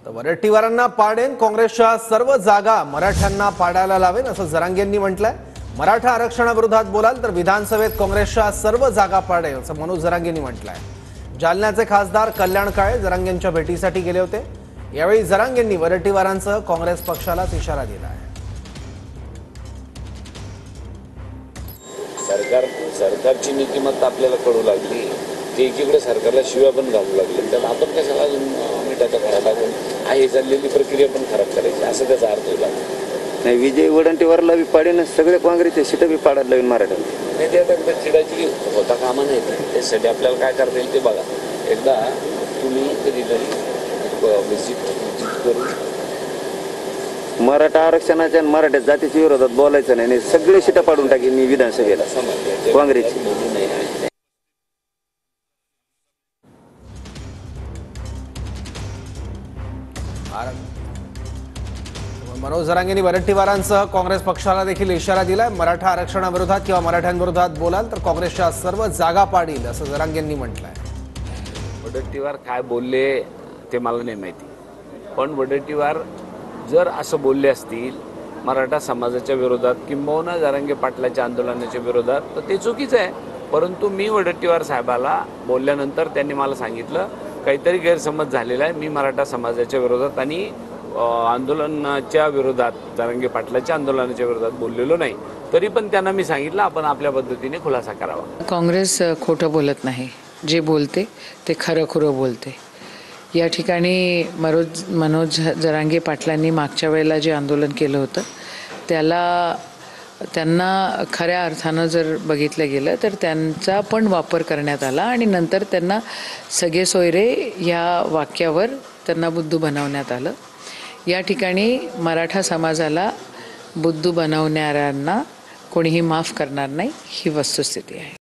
तर वरट्टीवारांना पाडेन, काँग्रेसच्या सर्व जागा मराठ्यांना पाडायला लावेन असं जरांगेंनी म्हटलंय। मराठा आरक्षणाविरोधात बोलाल तर विधानसभेत काँग्रेसच्या सर्व जागा पाडेन असं मनोज जरांगेंनी म्हटलंय। जालन्याचे खासदार कल्याण काळे जरांगेंच्या भेटीसाठी गेले होते। यावेळी जरांगेंनी वरट्टीवारांसह काँग्रेस पक्षालाच इशारा दिला आहे। सरकारची नीतिमत्ता आपल्याला कळू लागली, ते एकीकडे सरकारला शिव्या पण घालू लागले, तर आपण कशाला अजून मिठाचा खरा टाकून ही चाललेली प्रक्रिया पण खराब करायची असं त्याचा अर्थ होता। नाही, विजय वडट्टीवारला बी पाडेन, सगळे काँग्रेसचे सीट बी पाडायला लावेन मराठ्यांना। नाही, ते आता चिडायची होता कामा नाही, त्यासाठी आपल्याला काय करता येईल ते बघा। एकदा तुम्ही कधीतरी विजिट करून मराठा आरक्षणाच्या आणि मराठा जातीच्या विरोधात बोलायचं नाही, सगळे सीट पाडून टाकेन मी विधानसभेला काँग्रेसची। मनोज जरांगेंनी वरट्टीवारांसह काँग्रेस पक्षाला देखील इशारा दिलाय। मराठा आरक्षणाविरोधात किंवा मराठ्यांविरोधात बोलाल तर काँग्रेसच्या सर्व जागा पाडील असं जरांगेंनी म्हटलंय। वडट्टीवार काय बोलले ते मला नाही माहिती, पण वडट्टीवार जर असं बोलले असतील मराठा समाजाच्या विरोधात किंबहुना जरांगे पाटलाच्या आंदोलनाच्या विरोधात, तर ते चुकीचं आहे। परंतु मी वडट्टीवार साहेबाला बोलल्यानंतर त्यांनी मला सांगितलं काहीतरी गैरसमज झालेला आहे, मी मराठा समाजाच्या विरोधात आणि आंदोलनाच्या विरोधात, जरांगे पाटलाच्या आंदोलनाच्या विरोधात बोललेलो नाही। तरी पण त्यांना मी सांगितलं आपण आपल्या पद्धतीने खुलासा करावा। काँग्रेस खोटं बोलत नाही, जे बोलते ते खरं खुरं बोलते। या ठिकाणी मनोज जरांगे पाटलांनी मागच्या वेळेला जे आंदोलन केलं होतं त्यांना खऱ्या अर्थानं जर बघितलं गेलं तर त्यांचा पण वापर करण्यात आला आणि नंतर त्यांना सगळे सोयरे या वाक्यावर त्यांना बुद्धू बनवण्यात आलं। या ठिकाणी मराठा समाजाला बुद्धू बनवणाऱ्यांना कोणीही माफ करणार नाही, ही वस्तुस्थिती आहे।